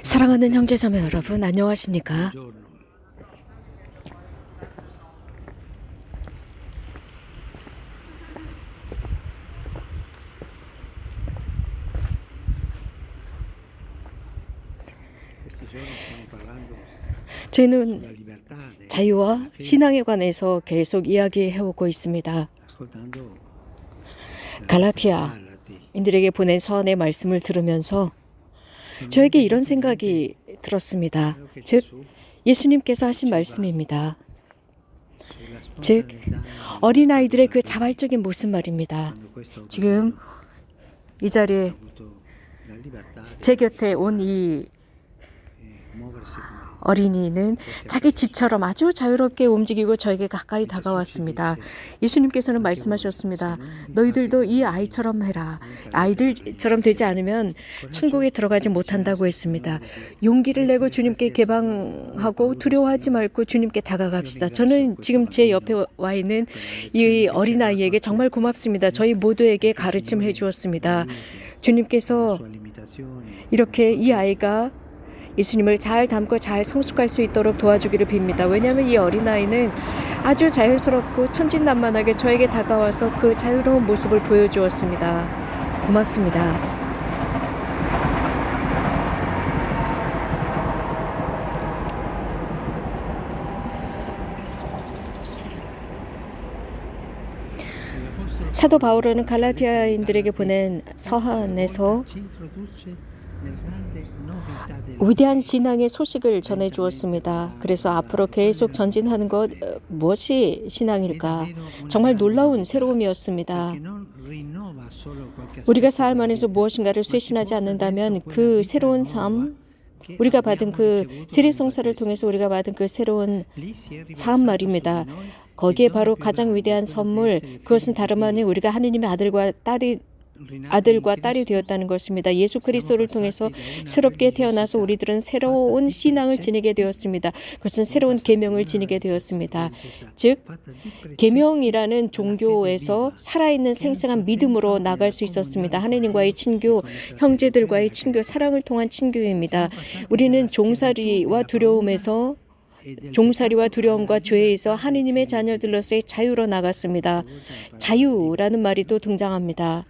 사랑하는 형제자매 여러분, 안녕하십니까? 저희는 자유와 신앙에 관해서 계속 이야기해오고 있습니다. 갈라티아인들에게 보낸 서한의 말씀을 들으면서 저에게 이런 생각이 들었습니다. 즉, 예수님께서 하신 말씀입니다. 즉, 어린아이들의 그 자발적인 모습 말입니다. 지금 이 자리에 제 곁에 온 이 어린이는 자기 집처럼 아주 자유롭게 움직이고 저에게 가까이 다가왔습니다. 예수님께서는 말씀하셨습니다. 너희들도 이 아이처럼 해라. 아이들처럼 되지 않으면 천국에 들어가지 못한다고 했습니다. 용기를 내고 주님께 개방하고 두려워하지 말고 주님께 다가갑시다. 저는 지금 제 옆에 와 있는 이 어린아이에게 정말 고맙습니다. 저희 모두에게 가르침을 해주었습니다. 주님께서 이렇게 이 아이가 예수님을 잘 닮고 잘 성숙할 수 있도록 도와주기를 빕니다. 왜냐하면 이 어린아이는 아주 자연스럽고 천진난만하게 저에게 다가와서 그 자유로운 모습을 보여주었습니다. 고맙습니다. 사도 바울은 갈라티아인들에게 보낸 서한에서 위대한 신앙의 소식을 전해주었습니다. 그래서 앞으로 계속 전진하는 것, 무엇이 신앙일까? 정말 놀라운 새로움이었습니다. 우리가 삶 안에서 무엇인가를 쇄신하지 않는다면 그 새로운 삶, 우리가 받은 그 세례성사를 통해서 우리가 받은 그 새로운 삶 말입니다. 거기에 바로 가장 위대한 선물, 그것은 다름 아닌 우리가 하느님의 아들과 딸이 되었다는 것입니다. 예수 그리스도를 통해서 새롭게 태어나서 우리들은 새로운 신앙을 지니게 되었습니다. 그것은 새로운 계명을 지니게 되었습니다. 즉, 계명이라는 종교에서 살아있는 생생한 믿음으로 나갈 수 있었습니다. 하느님과의 친교, 형제들과의 친교, 사랑을 통한 친교입니다. 우리는 종살이와 두려움과 죄에서 하느님의 자녀들로서의 자유로 나갔습니다. 자유라는 말이 또 등장합니다.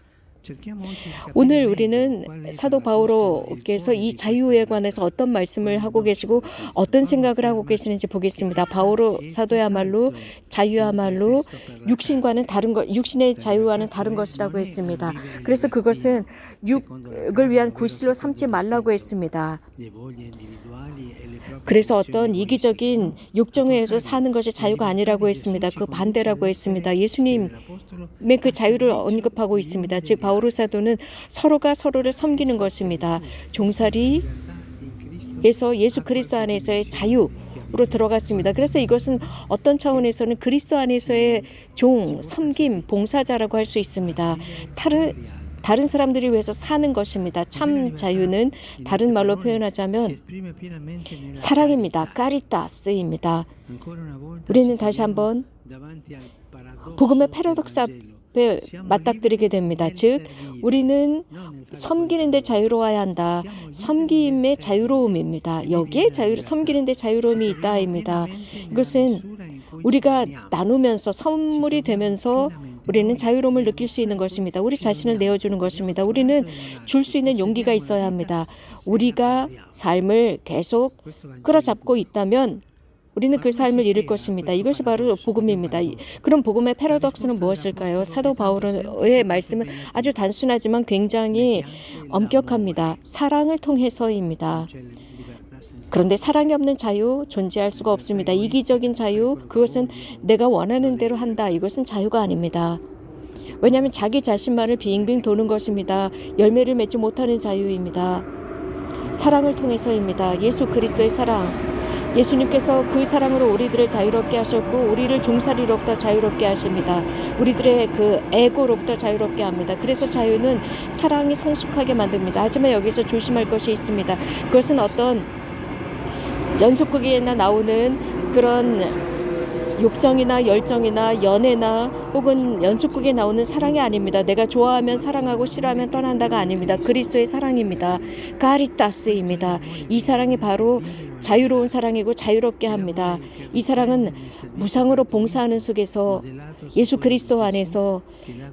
오늘 우리는 사도 바오로께서 이 자유에 관해서 어떤 말씀을 하고 계시고 어떤 생각을 하고 계시는지 보겠습니다. 바오로 사도야말로 자유야말로 육신의 자유와는 다른 것이라고 했습니다. 그래서 그것은 육을 위한 구실로 삼지 말라고 했습니다. 그래서 어떤 이기적인 욕정에 의해서 사는 것이 자유가 아니라고 했습니다. 그 반대라고 했습니다. 예수님의 그 자유를 언급하고 있습니다. 즉 바오로 사도는 서로가 서로를 섬기는 것입니다. 종살이에서 예수 그리스도 안에서의 자유로 들어갔습니다. 그래서 이것은 어떤 차원에서는 그리스도 안에서의 섬김, 봉사자라고 할 수 있습니다. 다른 사람들을 위해서 사는 것입니다. 참 자유는 다른 말로 표현하자면 사랑입니다. 카리타스입니다. 우리는 다시 한번 복음의 패러독스 앞에 맞닥뜨리게 됩니다. 즉, 우리는 섬기는 데 자유로워야 한다. 섬김의 자유로움입니다. 여기에 섬기는 데 자유로움이 있다입니다. 이것은 우리가 나누면서 선물이 되면서 우리는 자유로움을 느낄 수 있는 것입니다. 우리 자신을 내어주는 것입니다. 우리는 줄 수 있는 용기가 있어야 합니다. 우리가 삶을 계속 끌어잡고 있다면 우리는 그 삶을 잃을 것입니다. 이것이 바로 복음입니다. 그럼 복음의 패러독스는 무엇일까요? 사도 바울의 말씀은 아주 단순하지만 굉장히 엄격합니다. 사랑을 통해서입니다. 그런데 사랑이 없는 자유 존재할 수가 없습니다. 이기적인 자유, 그것은 내가 원하는 대로 한다. 이것은 자유가 아닙니다. 왜냐하면 자기 자신만을 빙빙 도는 것입니다. 열매를 맺지 못하는 자유입니다. 사랑을 통해서입니다. 예수 그리스도의 사랑. 예수님께서 그 사랑으로 우리들을 자유롭게 하셨고 우리를 종살이로부터 자유롭게 하십니다. 우리들의 그 에고로부터 자유롭게 합니다. 그래서 자유는 사랑이 성숙하게 만듭니다. 하지만 여기서 조심할 것이 있습니다. 그것은 어떤 연속극에나 나오는 그런 욕정이나 열정이나 연애나 혹은 연속극에 나오는 사랑이 아닙니다. 내가 좋아하면 사랑하고 싫어하면 떠난다가 아닙니다. 그리스도의 사랑입니다. 카리타스입니다. 이 사랑이 바로 자유로운 사랑이고 자유롭게 합니다. 이 사랑은 무상으로 봉사하는 속에서 예수 그리스도 안에서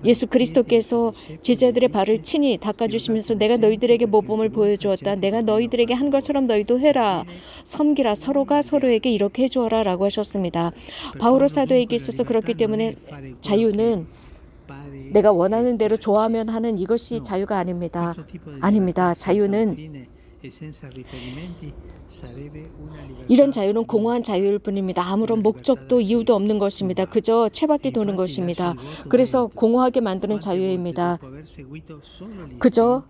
예수 그리스도께서 제자들의 발을 친히 닦아주시면서 내가 너희들에게 모범을 보여주었다. 내가 너희들에게 한 것처럼 너희도 해라. 섬기라. 서로가 서로에게 이렇게 해주어라 라고 하셨습니다. 바오로 사도에게 있어서 그렇기 때문에 자유는 내가 원하는 대로 좋아하면 하는 이것이 자유가 아닙니다. 아닙니다. 자유는 이런 자유는 공허한 자유일 뿐입니다. 아무런 목적도 이유도 없는 것입니다. 그저 채바퀴 도는 것입니다. 그래서 공허하게 만드는 자유입니다. 그저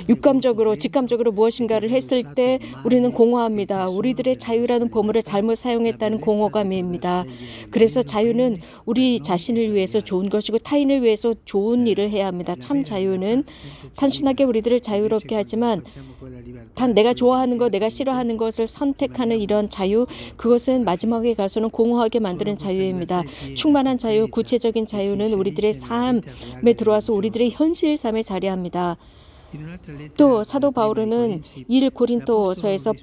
육감적으로 직감적으로 무엇인가를 했을 때 우리는 공허합니다. 우리들의 자유라는 보물을 잘못 사용했다는 공허감입니다. 그래서 자유는 우리 자신을 위해서 좋은 것이고 타인을 위해서 좋은 일을 해야 합니다. 참 자유는 단순하게 우리들을 자유롭게 하지만 단 내가 좋아하는 것, 내가 싫어하는 것을 선택하는 이런 자유, 그것은 마지막에 가서는 공허하게 만드는 자유입니다. 충만한 자유, 구체적인 자유는 우리들의 삶에 들어와서 우리들의 현실 삶에 자리합니다. 또 사도 바울은 1고린도서에서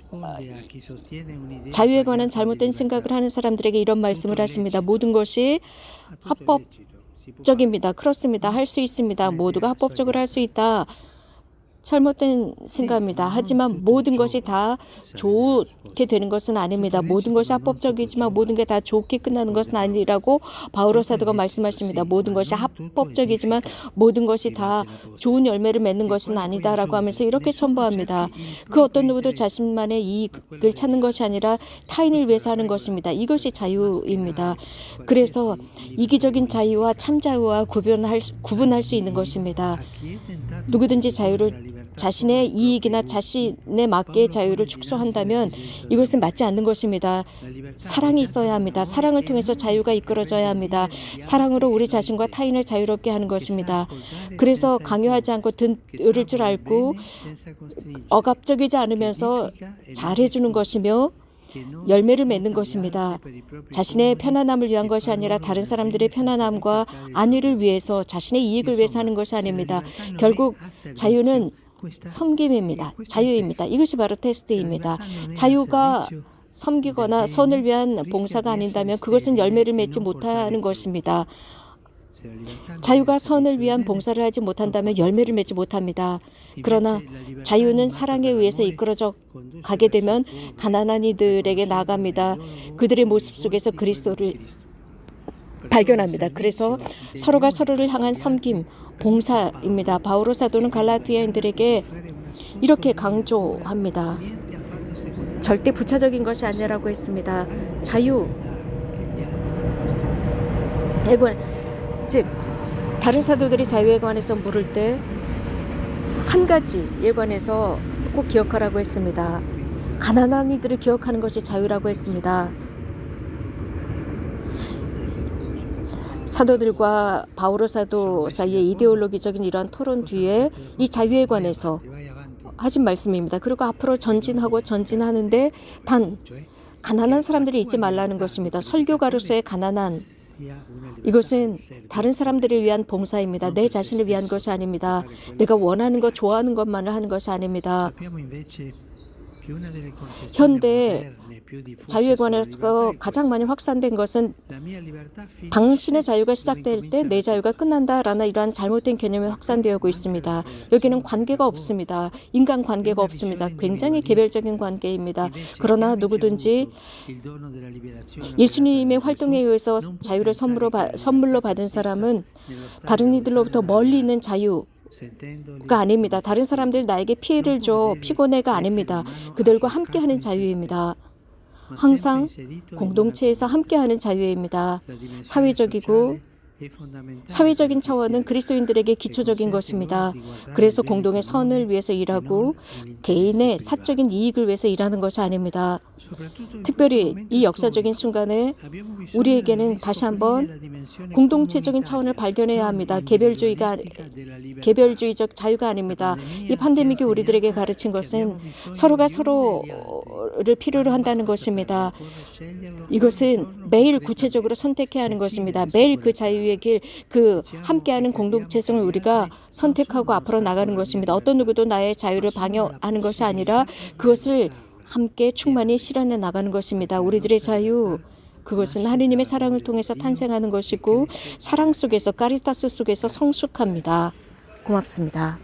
자유에 관한 잘못된 생각을 하는 사람들에게 이런 말씀을 하십니다. 모든 것이 합법적입니다. 그렇습니다. 할 수 있습니다. 모두가 합법적으로 할 수 있다. 잘못된 생각입니다. 하지만 모든 것이 다 좋게 되는 것은 아닙니다. 모든 것이 합법적이지만 모든 게 다 좋게 끝나는 것은 아니라고 바오로 사도가 말씀하십니다. 모든 것이 합법적이지만 모든 것이 다 좋은 열매를 맺는 것은 아니다라고 하면서 이렇게 첨부합니다. 그 어떤 누구도 자신만의 이익을 찾는 것이 아니라 타인을 위해서 하는 것입니다. 이것이 자유입니다. 그래서 이기적인 자유와 참 자유와 구분할 수 있는 것입니다. 누구든지 자유를 자신의 이익이나 자신에 맞게 자유를 축소한다면 이것은 맞지 않는 것입니다. 사랑이 있어야 합니다. 사랑을 통해서 자유가 이끌어져야 합니다. 사랑으로 우리 자신과 타인을 자유롭게 하는 것입니다. 그래서 강요하지 않고 들을 줄 알고 억압적이지 않으면서 잘해주는 것이며 열매를 맺는 것입니다. 자신의 편안함을 위한 것이 아니라 다른 사람들의 편안함과 안위를 위해서 자신의 이익을 위해서 하는 것이 아닙니다. 결국 자유는 섬김입니다. 자유입니다. 이것이 바로 테스트입니다. 자유가 섬기거나 선을 위한 봉사가 아닌다면 그것은 열매를 맺지 못하는 것입니다. 자유가 선을 위한 봉사를 하지 못한다면 열매를 맺지 못합니다. 그러나 자유는 사랑에 의해서 이끌어져 가게 되면 가난한 이들에게 나아갑니다. 그들의 모습 속에서 그리스도를 발견합니다. 그래서 서로가 서로를 향한 섬김, 봉사입니다. 바오로 사도는 갈라디아인들에게 이렇게 강조합니다. 절대 부차적인 것이 아니라고 했습니다. 자유, 즉 다른 사도들이 자유에 관해서 물을 때 한 가지에 관해서 꼭 기억하라고 했습니다. 가난한 이들을 기억하는 것이 자유라고 했습니다. 사도들과 바오로 사도 사이의 이데올로기적인 이러한 토론 뒤에 이 자유에 관해서 하신 말씀입니다. 그리고 앞으로 전진하는데 단 가난한 사람들이 잊지 말라는 것입니다. 설교가로서의 가난한 이것은 다른 사람들을 위한 봉사입니다. 내 자신을 위한 것이 아닙니다. 내가 원하는 것, 좋아하는 것만을 하는 것이 아닙니다. 현대 자유에 관해서 가장 많이 확산된 것은 당신의 자유가 시작될 때 내 자유가 끝난다라는 이러한 잘못된 개념이 확산되고 있습니다. 여기는 관계가 없습니다. 인간 관계가 없습니다. 굉장히 개별적인 관계입니다. 그러나 누구든지 예수님의 활동에 의해서 자유를 선물로 받은 사람은 다른 이들로부터 멀리 있는 자유가 아닙니다. 다른 사람들 나에게 피해를 줘 피곤해가 아닙니다. 그들과 함께하는 자유입니다. 항상 공동체에서 함께하는 자유입니다. 사회적이고 사회적인 차원은 그리스도인들에게 기초적인 것입니다. 그래서 공동의 선을 위해서 일하고 개인의 사적인 이익을 위해서 일하는 것이 아닙니다. 특별히 이 역사적인 순간에 우리에게는 다시 한번 공동체적인 차원을 발견해야 합니다. 개별주의적 자유가 아닙니다. 이 팬데믹이 우리들에게 가르친 것은 서로가 서로를 필요로 한다는 것입니다. 이것은 매일 구체적으로 선택해야 하는 것입니다. 매일 그 자유의 길, 그 함께하는 공동체성을 우리가 선택하고 앞으로 나가는 것입니다. 어떤 누구도 나의 자유를 방해하는 것이 아니라 그것을 함께 충만히 실현해 나가는 것입니다. 우리들의 자유, 그것은 하느님의 사랑을 통해서 탄생하는 것이고 사랑 속에서 카리타스 속에서 성숙합니다. 고맙습니다.